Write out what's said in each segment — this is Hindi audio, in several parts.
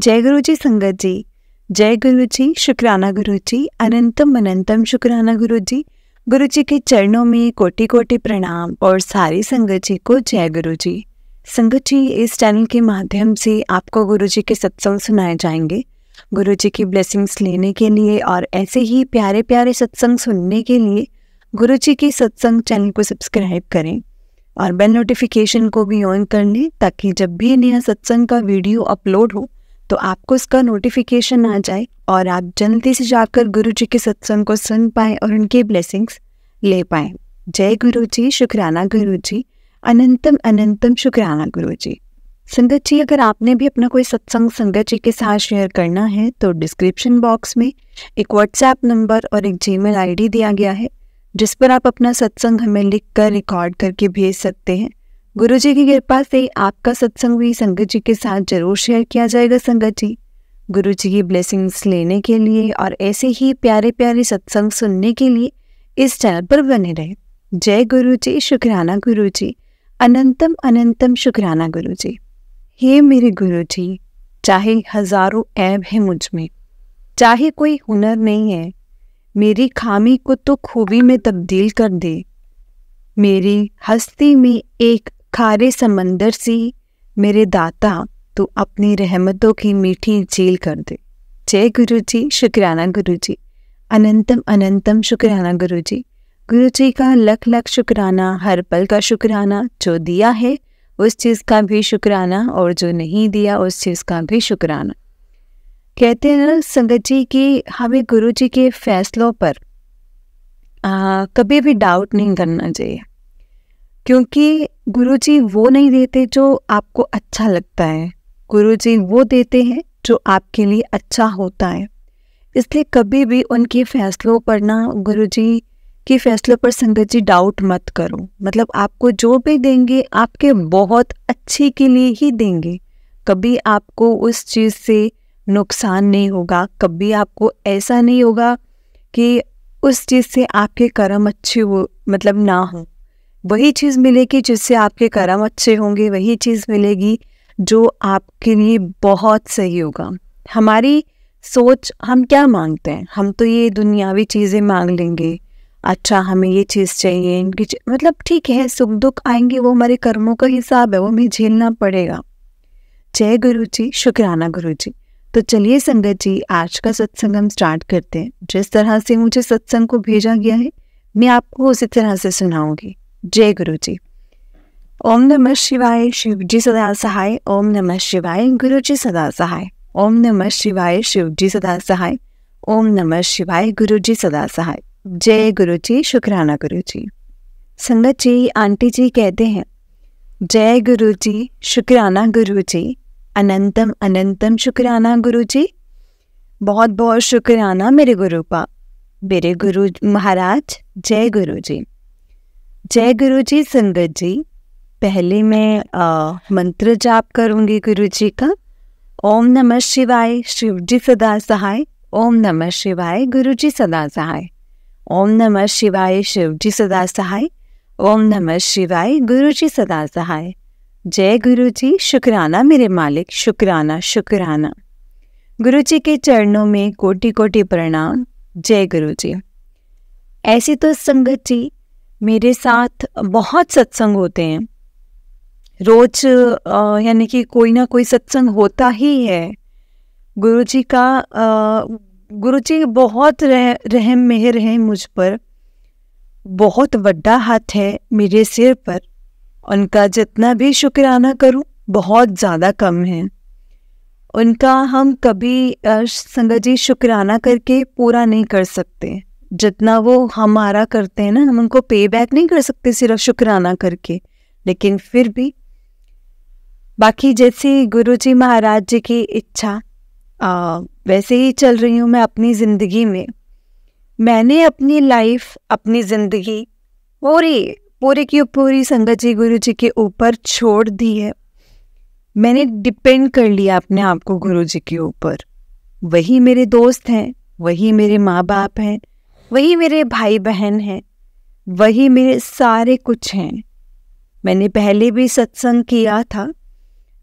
जय गुरु जी संगत जी, जय गुरु जी, शुक्राना गुरु जी, अनंतम अनंतम शुक्राना गुरु जी। गुरु जी के चरणों में कोटि कोटि प्रणाम और सारी संगत जी को जय गुरु जी। संगत जी, इस चैनल के माध्यम से आपको गुरु जी के सत्संग सुनाए जाएंगे। गुरु जी की ब्लेसिंग्स लेने के लिए और ऐसे ही प्यारे प्यारे सत्संग सुनने के लिए गुरु जी के सत्संग चैनल को सब्सक्राइब करें और बेल नोटिफिकेशन को भी ऑन कर लें, ताकि जब भी नया सत्संग का वीडियो अपलोड हो तो आपको इसका नोटिफिकेशन आ जाए और आप जल्दी से जाकर गुरु जी के सत्संग को सुन पाएँ और उनके ब्लेसिंग्स ले पाएँ। जय गुरु जी, शुक्राना गुरु जी, अनंतम अनंतम शुक्राना गुरु जी। संगत जी, अगर आपने भी अपना कोई सत्संग संगत जी के साथ शेयर करना है तो डिस्क्रिप्शन बॉक्स में एक व्हाट्सएप नंबर और एक जीमेल आईडी दिया गया है, जिस पर आप अपना सत्संग हमें लिख कर रिकॉर्ड करके भेज सकते हैं। गुरु जी की कृपा से आपका सत्संग भी संगत जी के साथ जरूर शेयर किया जाएगा। संगत जी, गुरु जी की ब्लेसिंग्स लेने के लिए और ऐसे ही प्यारे प्यारे सत्संग सुनने के लिए इस चैनल पर बने रहे। जय गुरु जी, शुक्राना गुरु जी, अनंतम अनंतम शुक्राना गुरु जी। हे मेरे गुरु जी, चाहे हजारों ऐब है मुझ में, चाहे कोई हुनर नहीं है, मेरी खामी को तो खूबी में तब्दील कर दे। मेरी हस्ती में एक खारे समंदर सी मेरे दाता, तू अपनी रहमतों की मीठी झील कर दे। जय गुरु जी, शुक्राना गुरु जी, अनंतम अनंतम शुक्राना गुरु जी। गुरु जी का लख लख शुक्राना, हर पल का शुक्राना। जो दिया है उस चीज़ का भी शुक्राना और जो नहीं दिया उस चीज़ का भी शुक्राना। कहते हैं ना संगत जी कि हमें गुरु जी के फैसलों पर कभी भी डाउट नहीं करना चाहिए, क्योंकि गुरु जी वो नहीं देते जो आपको अच्छा लगता है, गुरु जी वो देते हैं जो आपके लिए अच्छा होता है। इसलिए कभी भी उनके फैसलों पर ना, गुरु जी के फैसलों पर संगत जी डाउट मत करो। मतलब आपको जो भी देंगे आपके बहुत अच्छे के लिए ही देंगे। कभी आपको उस चीज़ से नुकसान नहीं होगा, कभी आपको ऐसा नहीं होगा कि उस चीज़ से आपके कर्म अच्छे हो, मतलब ना हो। वही चीज़ मिलेगी जिससे आपके कर्म अच्छे होंगे, वही चीज़ मिलेगी जो आपके लिए बहुत सही होगा। हमारी सोच, हम क्या मांगते हैं, हम तो ये दुनियावी चीज़ें मांग लेंगे। अच्छा, हमें ये चीज़ चाहिए, इनकी मतलब ठीक है, सुख दुख आएंगे, वो हमारे कर्मों का हिसाब है, वो हमें झेलना पड़ेगा। जय गुरु जी, शुक्राना गुरु जी। तो चलिए संगत जी, आज का सत्संग हम स्टार्ट करते हैं। जिस तरह से मुझे सत्संग को भेजा गया है मैं आपको उसी तरह से सुनाऊंगी। जय गुरु जी। ओम नमः शिवाय, शिव जी सदा सहाय। ओम नमः शिवाय, गुरु जी सदा सहाय। ओम नमः शिवाय, शिव जी सदा सहाय। ओम नमः शिवाय, गुरु जी सदा सहाय। जय गुरु जी, शुक्राना गुरु जी। संगत जी, आंटी जी कहते हैं, जय गुरु जी, शुक्राना गुरु जी, अनंतम अनंतम शुक्राना गुरु जी। बहुत बहुत शुक्राना मेरे गुरु का, मेरे गुरु महाराज। जय गुरु जी। जय गुरु जी। संगत जी, पहले मैं मंत्र जाप करूंगी गुरु जी का। ओम नमः शिवाय, शिव जी सदा सहाय। ओम नमः शिवाय, गुरु जी सदा सहाय। ओम नमः शिवाय, शिव जी सदा सहाय। ओम नमः शिवाय, गुरु जी सदा सहाय। जय गुरु जी, शुक्राना मेरे मालिक, शुक्राना शुक्राना। गुरु जी के चरणों में कोटि कोटि प्रणाम। जय गुरु जी। ऐसी तो संगत जी मेरे साथ बहुत सत्संग होते हैं, रोज यानी कि कोई ना कोई सत्संग होता ही है। गुरु जी का गुरु जी बहुत रहम मेहर है मुझ पर, बहुत बड़ा हाथ है मेरे सिर पर। उनका जितना भी शुक्राना करूं बहुत ज़्यादा कम है। उनका हम कभी संगत जी शुक्राना करके पूरा नहीं कर सकते। जितना वो हमारा करते हैं ना, हम उनको पे बैक नहीं कर सकते सिर्फ शुक्राना करके। लेकिन फिर भी बाकी जैसे गुरु जी महाराज जी की इच्छा वैसे ही चल रही हूँ मैं अपनी ज़िंदगी में। मैंने अपनी लाइफ, अपनी ज़िंदगी पूरी की पूरी संगत जी गुरु जी के ऊपर छोड़ दी है। मैंने डिपेंड कर लिया अपने आप को गुरु जी के ऊपर। वही मेरे दोस्त हैं, वही मेरे माँ बाप हैं, वही मेरे भाई बहन हैं, वही मेरे सारे कुछ हैं। मैंने पहले भी सत्संग किया था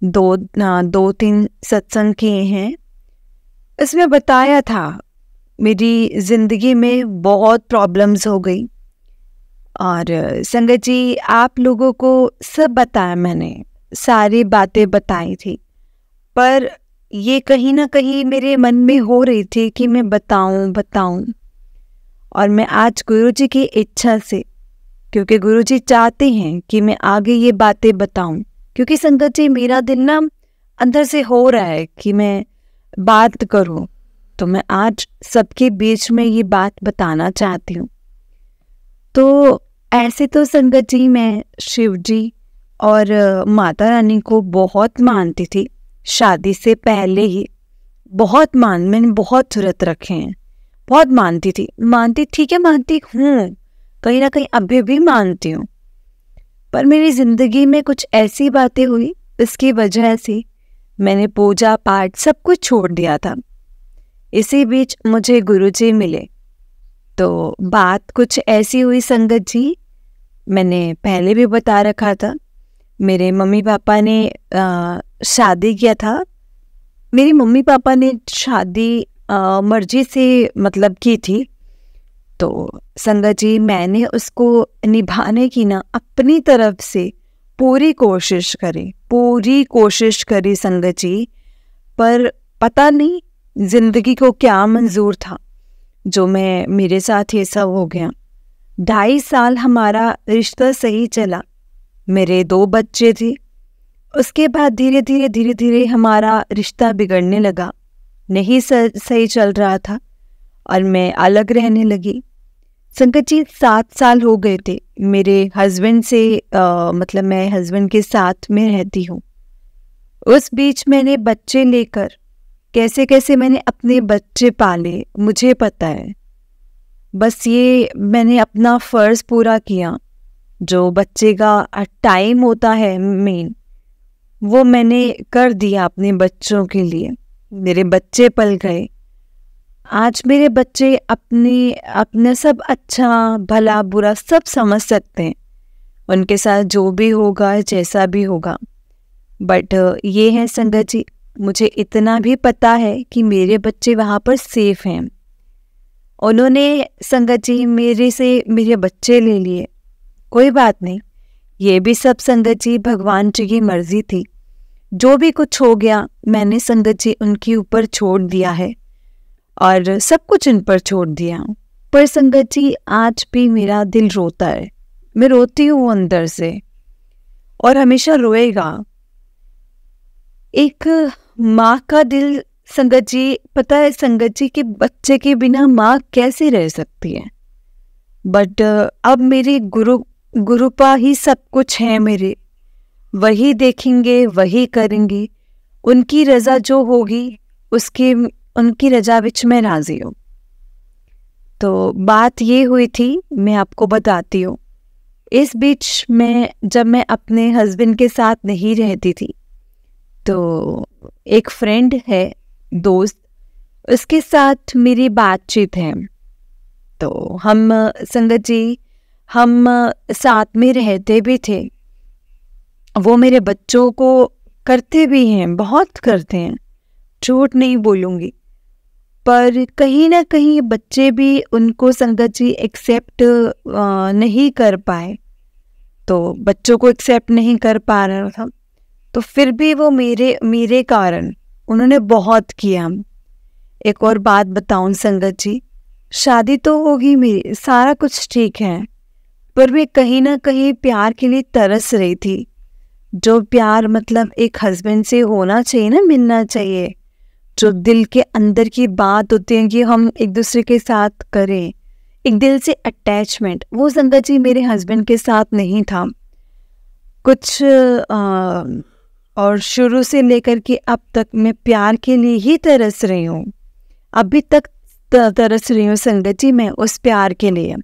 दो तीन सत्संग किए हैं। इसमें बताया था मेरी ज़िंदगी में बहुत प्रॉब्लम्स हो गई, और संगत जी आप लोगों को सब बताया, मैंने सारी बातें बताई थी, पर ये कहीं ना कहीं मेरे मन में हो रही थी कि मैं बताऊं। और मैं आज गुरुजी की इच्छा से, क्योंकि गुरुजी चाहते हैं कि मैं आगे ये बातें बताऊं, क्योंकि संगत जी मेरा दिल ना अंदर से हो रहा है कि मैं बात करूं, तो मैं आज सबके बीच में ये बात बताना चाहती हूँ। तो ऐसे तो संगत जी मैं शिव जी और माता रानी को बहुत मानती थी, शादी से पहले ही मैंने बहुत व्रत रखे हैं, बहुत मानती थी, ठीक है मानती हूँ, कहीं ना कहीं अभी भी मानती हूँ। पर मेरी ज़िंदगी में कुछ ऐसी बातें हुई, इसकी वजह से मैंने पूजा पाठ सब कुछ छोड़ दिया था। इसी बीच मुझे गुरुजी मिले, तो बात कुछ ऐसी हुई संगत जी, मैंने पहले भी बता रखा था, मेरे मम्मी पापा ने शादी किया था। मेरे मम्मी पापा ने शादी मर्जी से मतलब की थी, तो संगत जी मैंने उसको निभाने की ना अपनी तरफ से पूरी कोशिश करी संगत जी। पर पता नहीं जिंदगी को क्या मंजूर था जो मेरे साथ ये सब हो गया। 2.5 साल हमारा रिश्ता सही चला, मेरे 2 बच्चे थे। उसके बाद धीरे धीरे हमारा रिश्ता बिगड़ने लगा, नहीं सही चल रहा था और मैं अलग रहने लगी। संगत जी 7 साल हो गए थे मेरे हस्बैंड से, मतलब मैं हस्बैंड के साथ में रहती हूँ। उस बीच मैंने बच्चे लेकर कैसे मैंने अपने बच्चे पाले मुझे पता है। बस ये मैंने अपना फ़र्ज़ पूरा किया, जो बच्चे का टाइम होता है मेन, वो मैंने कर दिया अपने बच्चों के लिए। मेरे बच्चे पल गए, आज मेरे बच्चे अपने सब अच्छा भला बुरा सब समझ सकते हैं, उनके साथ जो भी होगा जैसा भी होगा। बट ये है संगत जी, मुझे इतना भी पता है कि मेरे बच्चे वहाँ पर सेफ हैं। उन्होंने संगत जी मेरे से मेरे बच्चे ले लिए, कोई बात नहीं, ये भी सब संगत जी भगवान जी की मर्जी थी। जो भी कुछ हो गया मैंने संगत जी उनके ऊपर छोड़ दिया है और सब कुछ इन पर छोड़ दिया। पर संगत जी आज भी मेरा दिल रोता है, मैं रोती हूँ अंदर से और हमेशा रोएगा। एक माँ का दिल संगत जी, पता है संगत जी कि बच्चे के बिना माँ कैसे रह सकती है। बट अब मेरे गुरुपा ही सब कुछ है मेरे, वही देखेंगे वही करेंगे, उनकी रजा जो होगी उनकी रजा विच मैं राजी हूँ। तो बात ये हुई थी, मैं आपको बताती हूँ। इस बीच जब मैं अपने हस्बैंड के साथ नहीं रहती थी, तो एक फ्रेंड है, दोस्त, उसके साथ मेरी बातचीत है। तो हम संगत जी हम साथ में रहते भी थे, वो मेरे बच्चों को करते भी हैं, बहुत करते हैं, झूठ नहीं बोलूँगी। पर कहीं ना कहीं बच्चे भी उनको संगत जी एक्सेप्ट नहीं कर पाए, तो बच्चों को एक्सेप्ट नहीं कर पा रहा था, तो फिर भी वो मेरे कारण उन्होंने बहुत किया। एक और बात बताऊं संगत जी, शादी तो होगी मेरी, सारा कुछ ठीक है, पर मैं कहीं ना कहीं प्यार के लिए तरस रही थी। जो प्यार मतलब एक हस्बैंड से होना चाहिए ना, मिलना चाहिए, जो दिल के अंदर की बात होती है कि हम एक दूसरे के साथ करें, एक दिल से अटैचमेंट, वो संगत जी मेरे हस्बैंड के साथ नहीं था कुछ। और शुरू से लेकर के अब तक मैं प्यार के लिए ही तरस रही हूँ, अभी तक तरस रही हूँ संगत जी मैं उस प्यार के लिए।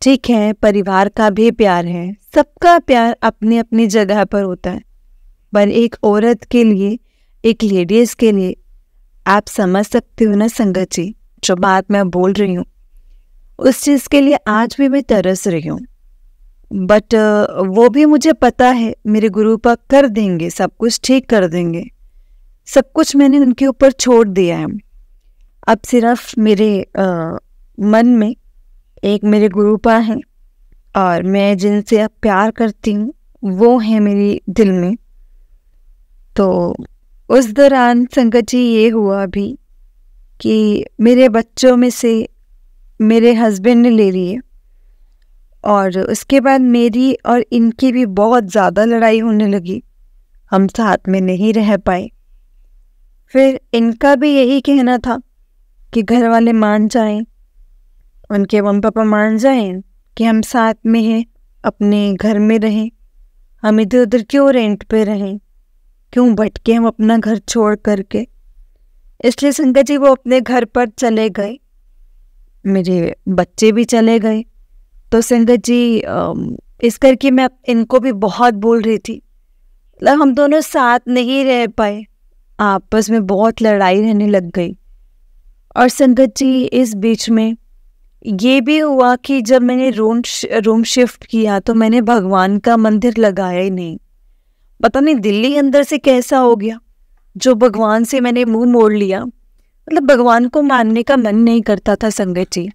ठीक है, परिवार का भी प्यार है, सबका प्यार अपनी अपनी जगह पर होता है, पर एक औरत के लिए, एक लेडीज के लिए, आप समझ सकते हो ना संगत जी जो बात मैं बोल रही हूँ, उस चीज़ के लिए आज भी मैं तरस रही हूँ। बट वो भी मुझे पता है मेरे गुरुपा कर देंगे, सब कुछ ठीक कर देंगे। सब कुछ मैंने उनके ऊपर छोड़ दिया है। अब सिर्फ मेरे मन में एक मेरे गुरुपा हैं और मैं जिनसे अब प्यार करती हूँ वो है मेरे दिल में। तो उस दौरान संगत जी ये हुआ भी कि मेरे बच्चों में से मेरे हस्बैंड ने ले लिए और उसके बाद मेरी और इनकी भी बहुत ज़्यादा लड़ाई होने लगी। हम साथ में नहीं रह पाए। फिर इनका भी यही कहना था कि घर वाले मान जाएं, उनके मम्मी पापा मान जाएं कि हम साथ में हैं, अपने घर में रहें, हम इधर उधर क्यों रेंट पे रहें, क्यों भटके हम अपना घर छोड़ करके। इसलिए संगत जी वो अपने घर पर चले गए, मेरे बच्चे भी चले गए। तो संगत जी इस करके मैं इनको भी बहुत बोल रही थी, मतलब हम दोनों साथ नहीं रह पाए, आपस में बहुत लड़ाई रहने लग गई। और संगत जी इस बीच में ये भी हुआ कि जब मैंने रूम शिफ्ट किया तो मैंने भगवान का मंदिर लगाया ही नहीं। पता नहीं दिल्ली अंदर से कैसा हो गया जो भगवान से मैंने मुंह मोड़ लिया। मतलब भगवान को मानने का मन नहीं करता था संगत जी।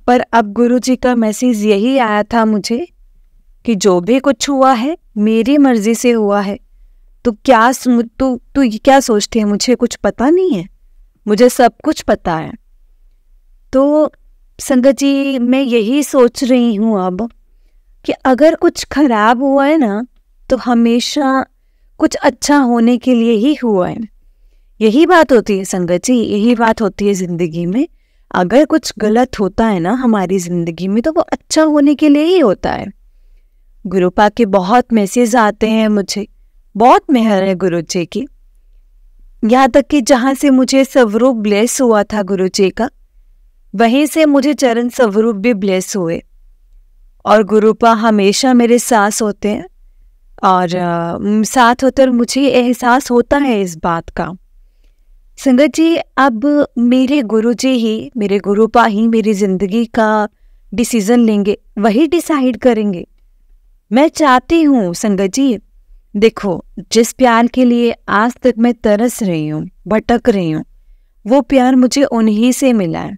पर अब गुरु जी का मैसेज यही आया था मुझे कि जो भी कुछ हुआ है मेरी मर्जी से हुआ है। तो तू क्या सोचती है, मुझे कुछ पता नहीं है? मुझे सब कुछ पता है। तो संगत जी मैं यही सोच रही हूँ अब कि अगर कुछ खराब हुआ है ना तो हमेशा कुछ अच्छा होने के लिए ही हुआ है। यही बात होती है संगत जी, यही बात होती है ज़िंदगी में। अगर कुछ गलत होता है ना हमारी ज़िंदगी में तो वो अच्छा होने के लिए ही होता है। गुरुपा के बहुत मैसेज आते हैं मुझे, बहुत मेहर है गुरु जी की। यहाँ तक कि जहाँ से मुझे स्वरूप ब्लेस हुआ था गुरु जी का, वहीं से मुझे चरण स्वरूप भी ब्लेस हुए। और गुरुपा हमेशा मेरे साथ होते हैं और साथ होकर मुझे एहसास होता है इस बात का। संगत जी अब मेरे गुरुजी ही, मेरे गुरुपा ही मेरी ज़िंदगी का डिसीज़न लेंगे, वही डिसाइड करेंगे। मैं चाहती हूँ संगत जी, देखो जिस प्यार के लिए आज तक मैं तरस रही हूँ, भटक रही हूँ, वो प्यार मुझे उन्हीं से मिला है।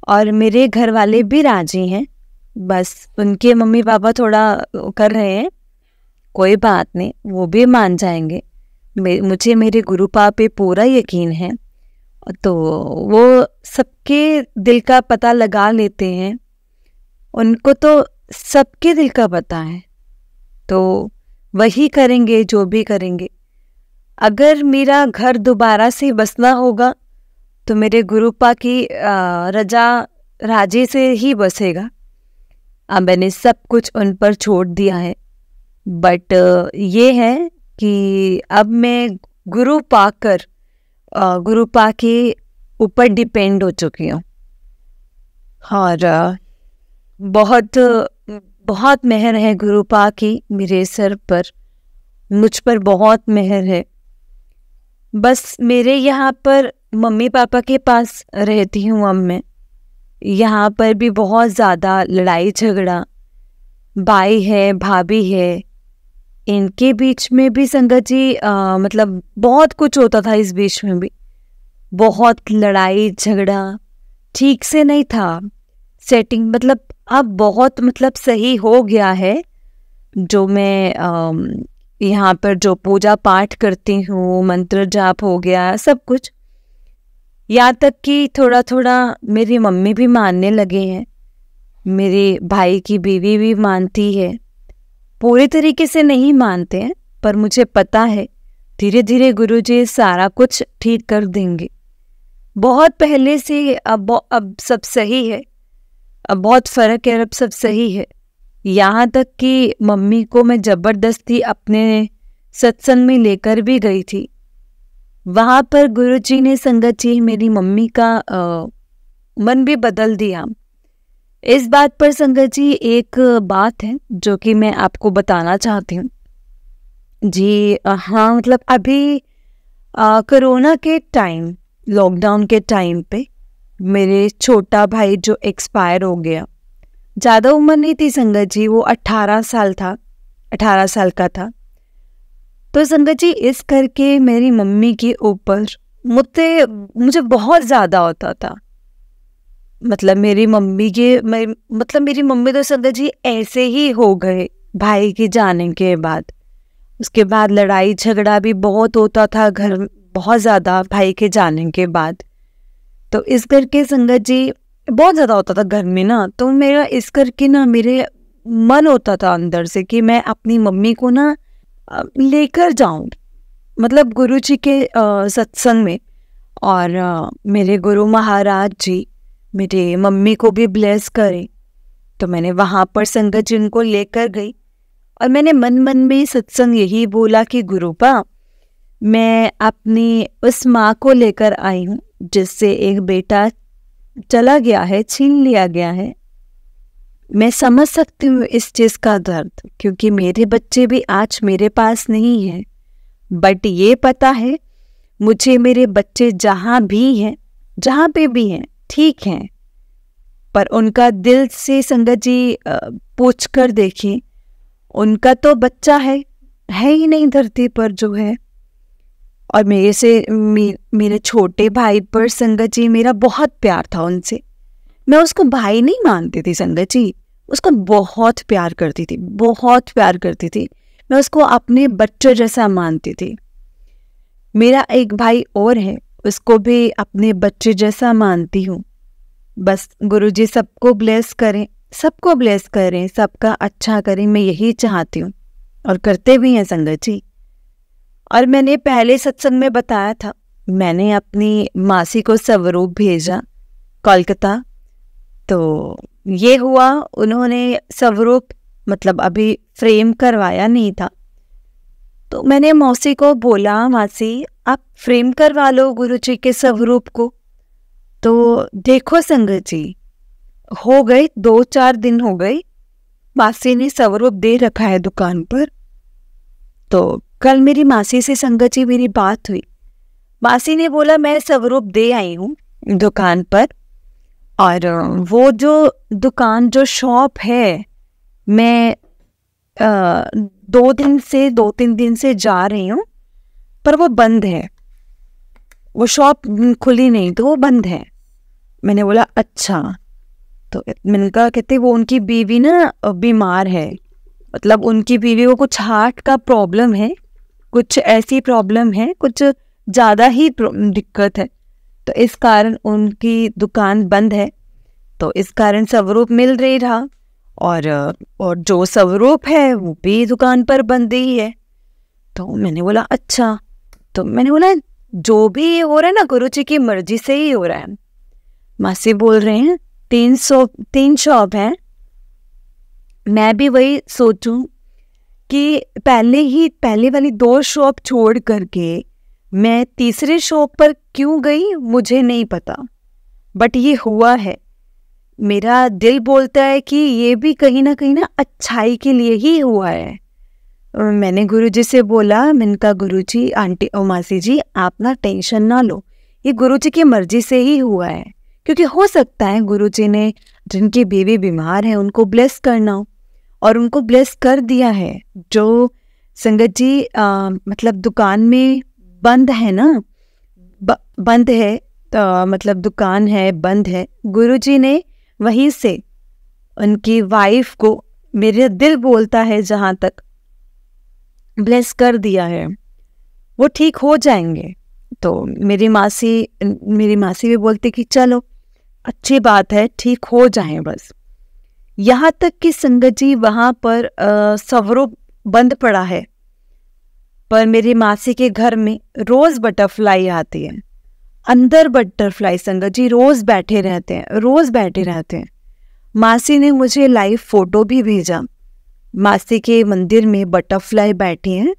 और मेरे घर वाले भी राजी हैं, बस उनके मम्मी पापा थोड़ा कर रहे हैं, कोई बात नहीं, वो भी मान जाएंगे। मुझे मेरे गुरुपा पे पूरा यकीन है। तो वो सबके दिल का पता लगा लेते हैं, उनको तो सबके दिल का पता है, तो वही करेंगे जो भी करेंगे। अगर मेरा घर दोबारा से बसना होगा तो मेरे गुरुपा की रजा राजी से ही बसेगा। अब मैंने सब कुछ उन पर छोड़ दिया है। बट ये है कि अब मैं गुरुपा के ऊपर डिपेंड हो चुकी हूँ और बहुत बहुत मेहर है गुरुपा की मेरे सर पर, मुझ पर बहुत मेहर है। बस मेरे यहाँ पर मम्मी पापा के पास रहती हूँ अब मैं, यहाँ पर भी बहुत ज़्यादा लड़ाई झगड़ा, भाई है भाभी है, इनके बीच में भी संगत जी मतलब बहुत कुछ होता था। इस बीच में भी बहुत लड़ाई झगड़ा, ठीक से नहीं था सेटिंग। मतलब अब बहुत मतलब सही हो गया है। जो मैं यहाँ पर जो पूजा पाठ करती हूँ, मंत्र जाप हो गया सब कुछ, यहाँ तक कि थोड़ा थोड़ा मेरी मम्मी भी मानने लगे हैं, मेरे भाई की बीवी भी मानती है। पूरे तरीके से नहीं मानते हैं पर मुझे पता है धीरे धीरे गुरुजी सारा कुछ ठीक कर देंगे। बहुत पहले से अब सब सही है, अब बहुत फ़र्क है, अब सब सही है। यहाँ तक कि मम्मी को मैं ज़बरदस्ती अपने सत्संग में लेकर भी गई थी। वहाँ पर गुरुजी ने संगत जी मेरी मम्मी का मन भी बदल दिया। इस बात पर संगत जी एक बात है जो कि मैं आपको बताना चाहती हूँ जी। हाँ मतलब अभी कोरोना के टाइम, लॉकडाउन के टाइम पे मेरे छोटा भाई जो एक्सपायर हो गया, ज़्यादा उम्र नहीं थी संगत जी, वो 18 साल था, 18 साल का था। तो संगत जी इस करके मेरी मम्मी के ऊपर मुझे बहुत ज़्यादा होता था। मतलब मेरी मम्मी तो संगत जी ऐसे ही हो गए भाई के जाने के बाद। उसके बाद लड़ाई झगड़ा भी बहुत होता था घर, बहुत ज़्यादा भाई के जाने के बाद। तो इस करके संगत जी बहुत ज़्यादा होता था घर में ना, तो मेरा इस करके ना मेरे मन होता था अंदर से कि मैं अपनी मम्मी को ना लेकर जाऊं, मतलब गुरु जी के सत्संग में। और मेरे गुरु महाराज जी मेरे मम्मी को भी ब्लेस करें। तो मैंने वहाँ पर संगत जी उनको लेकर गई और मैंने मन मन में सत्संग यही बोला कि गुरुपा, मैं अपनी उस माँ को लेकर आई हूँ जिससे एक बेटा चला गया है, छीन लिया गया है। मैं समझ सकती हूँ इस चीज़ का दर्द, क्योंकि मेरे बच्चे भी आज मेरे पास नहीं है। बट ये पता है मुझे मेरे बच्चे जहाँ भी हैं, जहाँ पे भी हैं ठीक हैं, पर उनका दिल से संगत जी पूछ कर देखें, उनका तो बच्चा है ही नहीं धरती पर जो है। और मेरे छोटे भाई पर संगत जी मेरा बहुत प्यार था उनसे। मैं उसको भाई नहीं मानती थी संगत जी, उसको बहुत प्यार करती थी, बहुत प्यार करती थी। मैं उसको अपने बच्चे जैसा मानती थी। मेरा एक भाई और है, उसको भी अपने बच्चे जैसा मानती हूँ। बस गुरुजी सबको ब्लेस करें, सबको ब्लेस करें, सबका अच्छा करें, मैं यही चाहती हूँ और करते भी हैं संगत जी। और मैंने पहले सत्संग में बताया था, मैंने अपनी मासी को स्वरूप भेजा कोलकाता। तो ये हुआ, उन्होंने स्वरूप मतलब अभी फ्रेम करवाया नहीं था। तो मैंने मौसी को बोला, मासी आप फ्रेम करवा लो गुरुजी के स्वरूप को। तो देखो संगत जी, हो गए 2-4 दिन हो गए, मासी ने स्वरूप दे रखा है दुकान पर। तो कल मेरी मासी से संगत जी मेरी बात हुई। मासी ने बोला मैं स्वरूप दे आई हूँ दुकान पर, और वो जो दुकान जो शॉप है, मैं 2-3 दिन से जा रही हूँ, पर वो बंद है, वो शॉप खुली नहीं, तो वो बंद है। मैंने बोला अच्छा। तो मैंने कहा, कहते वो उनकी बीवी ना बीमार है, मतलब उनकी बीवी को कुछ हार्ट का प्रॉब्लम है, कुछ ऐसी प्रॉब्लम है, कुछ ज़्यादा ही दिक्कत है, तो इस कारण उनकी दुकान बंद है। तो इस कारण स्वरूप मिल रही रहा, और जो स्वरूप है वो भी दुकान पर बंद ही है। तो मैंने बोला अच्छा। तो मैंने बोला जो भी हो रहा है ना गुरुजी की मर्जी से ही हो रहा है। मासी बोल रहे हैं 3 शॉप हैं। मैं भी वही सोचूं कि पहले वाली 2 शॉप छोड़ करके मैं तीसरे शॉप पर क्यों गई, मुझे नहीं पता, बट ये हुआ है। मेरा दिल बोलता है कि ये भी कहीं ना अच्छाई के लिए ही हुआ है। मैंने गुरुजी से बोला, मैंने कहा गुरुजी, आंटी और मासी जी आप ना टेंशन ना लो, ये गुरुजी की मर्जी से ही हुआ है। क्योंकि हो सकता है गुरुजी ने जिनकी बीवी बीमार है उनको ब्लेस करना हो, और उनको ब्लेस कर दिया है। जो संगत जी मतलब दुकान में बंद है ना, बंद है, मतलब दुकान है बंद है, गुरुजी ने वहीं से उनकी वाइफ को, मेरे दिल बोलता है जहाँ तक, ब्लेस कर दिया है, वो ठीक हो जाएंगे। तो मेरी मासी भी बोलती कि चलो अच्छी बात है, ठीक हो जाए बस। यहाँ तक कि संगत जी वहाँ पर स्वरूप बंद पड़ा है, पर मेरी मासी के घर में रोज़ बटरफ्लाई आती है, अंदर बटरफ्लाई संगत जी रोज़ बैठे रहते हैं। मासी ने मुझे लाइव फोटो भी भेजा, मासी के मंदिर में बटरफ्लाई बैठी हैं।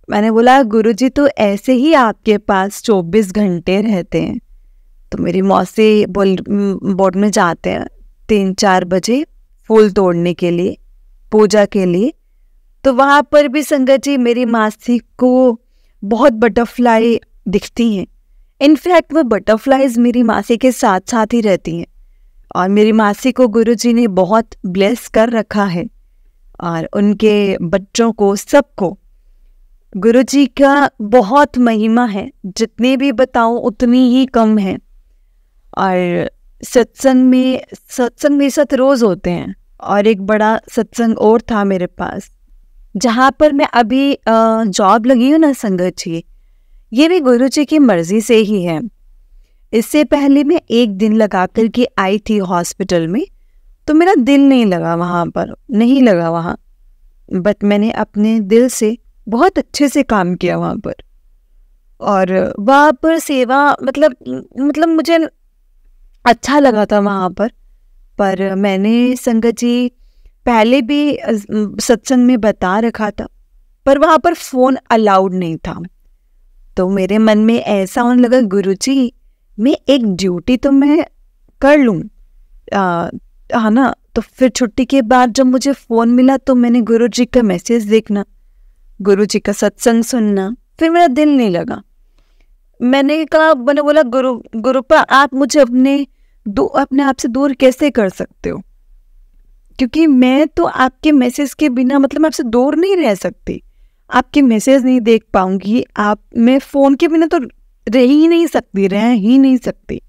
मैंने बोला गुरुजी तो ऐसे ही आपके पास 24 घंटे रहते हैं। तो मेरी मौसी बोर्ड में जाते हैं 3-4 बजे फूल तोड़ने के लिए, पूजा के लिए। तो वहाँ पर भी संगत जी मेरी मासी को बहुत बटरफ्लाई दिखती हैं। इनफैक्ट वो बटरफ्लाईज मेरी मासी के साथ साथ ही रहती हैं। और मेरी मासी को गुरुजी ने बहुत ब्लेस कर रखा है, और उनके बच्चों को, सबको गुरुजी का बहुत महिमा है। जितने भी बताऊं उतनी ही कम है। और सत्संग मेरे साथ रोज होते हैं। और एक बड़ा सत्संग और था मेरे पास, जहाँ पर मैं अभी जॉब लगी हूँ ना संगत जी, ये भी गुरुजी की मर्जी से ही है। इससे पहले मैं एक दिन लगा कर के आई थी हॉस्पिटल में, तो मेरा दिल नहीं लगा वहाँ पर, नहीं लगा वहाँ। बट मैंने अपने दिल से बहुत अच्छे से काम किया वहाँ पर। और वहाँ पर सेवा मतलब मुझे अच्छा लगा था वहाँ पर मैंने संगत जी पहले भी सत्संग में बता रखा था, पर वहाँ पर फ़ोन अलाउड नहीं था। तो मेरे मन में ऐसा होने लगा, गुरुजी मैं एक ड्यूटी तो मैं कर लूँ, है ना। तो फिर छुट्टी के बाद जब मुझे फ़ोन मिला तो मैंने गुरुजी का मैसेज देखना, गुरुजी का सत्संग सुनना, फिर मेरा दिल नहीं लगा। मैंने बोला गुरुपा आप मुझे अपने आप से दूर कैसे कर सकते हो, क्योंकि मैं तो आपके मैसेज के बिना मैं आपसे दूर नहीं रह सकती। आपके मैसेज नहीं देख पाऊंगी, मैं फ़ोन के बिना तो रह ही नहीं सकती।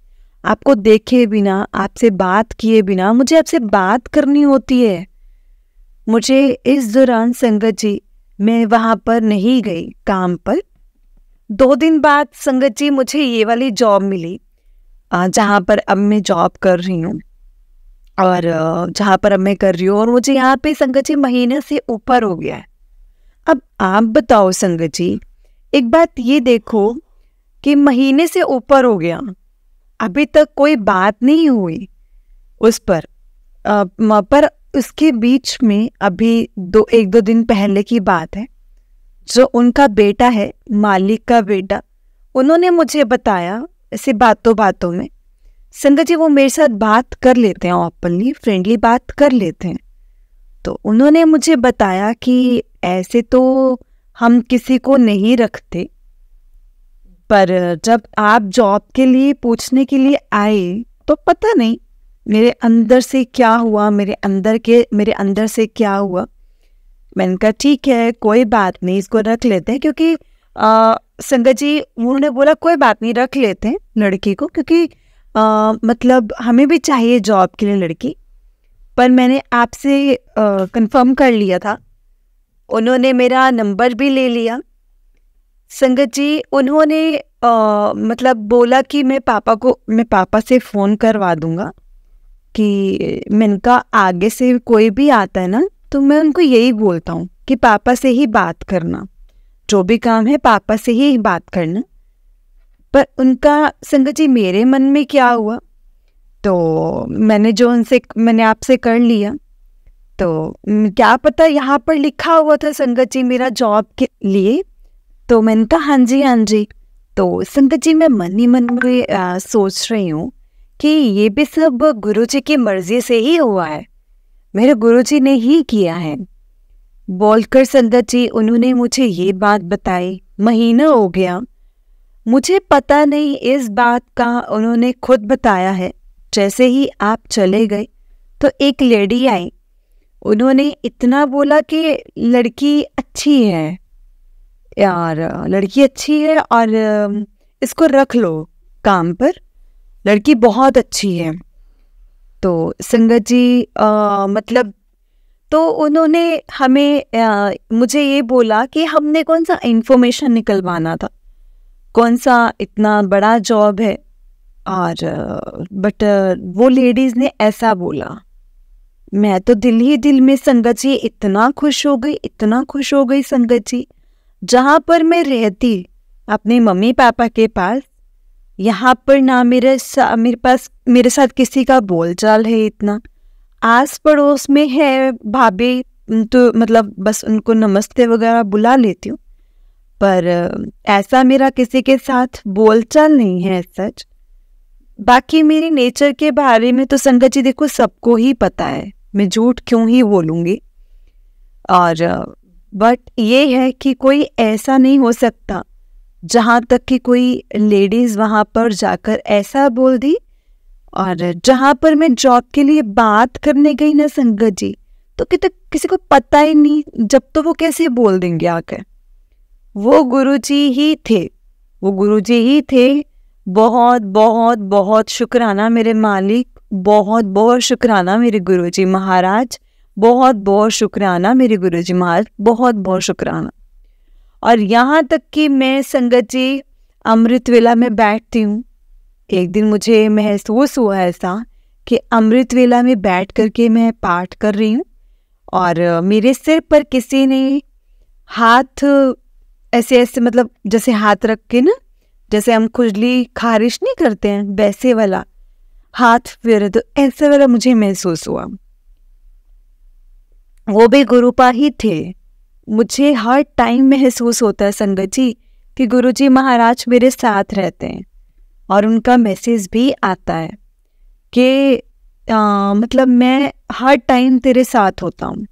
आपको देखे बिना, आपसे बात किए बिना मुझे आपसे बात करनी होती है। मुझे इस दौरान संगत जी मैं वहाँ पर नहीं गई काम पर। 2 दिन बाद संगत जी मुझे ये वाली जॉब मिली, जहाँ पर अब मैं जॉब कर रही हूँ, और जहाँ पर अब मैं कर रही हूँ, और मुझे यहाँ पे संगत जी महीने से ऊपर हो गया है। अब आप बताओ संगत जी, एक बात ये देखो कि महीने से ऊपर हो गया, अभी तक कोई बात नहीं हुई उस पर उसके बीच में अभी 1-2 दिन पहले की बात है, जो उनका बेटा है, मालिक का बेटा, उन्होंने मुझे बताया ऐसे बातों में, संगत जी वो मेरे साथ बात कर लेते हैं, ओपनली फ्रेंडली बात कर लेते हैं। तो उन्होंने मुझे बताया कि ऐसे तो हम किसी को नहीं रखते, पर जब आप जॉब के लिए पूछने के लिए आए तो पता नहीं मेरे अंदर से क्या हुआ, मेरे अंदर से क्या हुआ। मैंने कहा ठीक है, कोई बात नहीं, इसको रख लेते हैं, क्योंकि संगत जी उन्होंने बोला कोई बात नहीं, रख लेते हैं लड़की को, क्योंकि हमें भी चाहिए जॉब के लिए लड़की। पर मैंने आपसे कंफर्म कर लिया था, उन्होंने मेरा नंबर भी ले लिया। संगत जी उन्होंने बोला कि मैं पापा से फ़ोन करवा दूंगा, कि मैंने कहा आगे से कोई भी आता है ना तो मैं उनको यही बोलता हूँ कि पापा से ही बात करना, जो भी काम है पापा से ही बात करना। पर उनका संगत जी मेरे मन में क्या हुआ, तो मैंने आपसे कर लिया, तो क्या पता यहाँ पर लिखा हुआ था संगत जी मेरा जॉब के लिए। तो मैंने कहा हाँ जी। तो संगत जी मैं मन ही मन में सोच रही हूँ कि ये भी सब गुरुजी की मर्जी से ही हुआ है, मेरे गुरुजी ने ही किया है बोलकर संगत जी उन्होंने मुझे ये बात बताई। महीना हो गया, मुझे पता नहीं इस बात का, उन्होंने खुद बताया है। जैसे ही आप चले गए तो एक लेडी आई, उन्होंने इतना बोला कि लड़की अच्छी है यार, लड़की अच्छी है और इसको रख लो काम पर, लड़की बहुत अच्छी है। तो संगत जी तो उन्होंने मुझे ये बोला कि हमने कौन सा इंफॉर्मेशन निकलवाना था, कौन सा इतना बड़ा जॉब है, और बट वो लेडीज़ ने ऐसा बोला। मैं तो दिल ही दिल में संगत जी इतना खुश हो गई संगत जी। जहाँ पर मैं रहती अपने मम्मी पापा के पास, यहाँ पर ना मेरे साथ किसी का बोलचाल है इतना। आस पड़ोस में है भाभी, तो बस उनको नमस्ते वगैरह बुला लेती हूँ, पर ऐसा मेरा किसी के साथ बोलचाल नहीं है सच। बाकी मेरे नेचर के बारे में तो संगत जी देखो सबको ही पता है, मैं झूठ क्यों ही बोलूँगी। और बट ये है कि कोई ऐसा नहीं हो सकता जहाँ तक कि कोई लेडीज़ वहाँ पर जाकर ऐसा बोल दी और जहाँ पर मैं जॉब के लिए बात करने गई ना संगत जी, तो किसी को पता ही नहीं, जब तो वो कैसे बोल देंगे आकर। वो गुरुजी ही थे, वो गुरुजी ही थे। बहुत बहुत बहुत शुक्राना मेरे मालिक, बहुत बहुत शुक्राना मेरे गुरुजी महाराज, बहुत बहुत शुक्राना मेरे गुरुजी महाराज, बहुत बहुत शुक्राना। और यहाँ तक कि मैं संगत जी अमृत वेला में बैठती हूँ। एक दिन मुझे महसूस हुआ ऐसा कि अमृत वेला में बैठ करके मैं पाठ कर रही हूँ और मेरे सिर पर किसी ने हाथ ऐसे ऐसे, मतलब जैसे हाथ रख के ना, जैसे हम खुजली खारिश नहीं करते हैं वैसे वाला हाथ फेरे, तो ऐसे वाला मुझे महसूस हुआ। वो भी गुरुपा ही थे। मुझे हर टाइम महसूस होता है संगत जी कि गुरुजी महाराज मेरे साथ रहते हैं और उनका मैसेज भी आता है कि मतलब मैं हर टाइम तेरे साथ होता हूँ।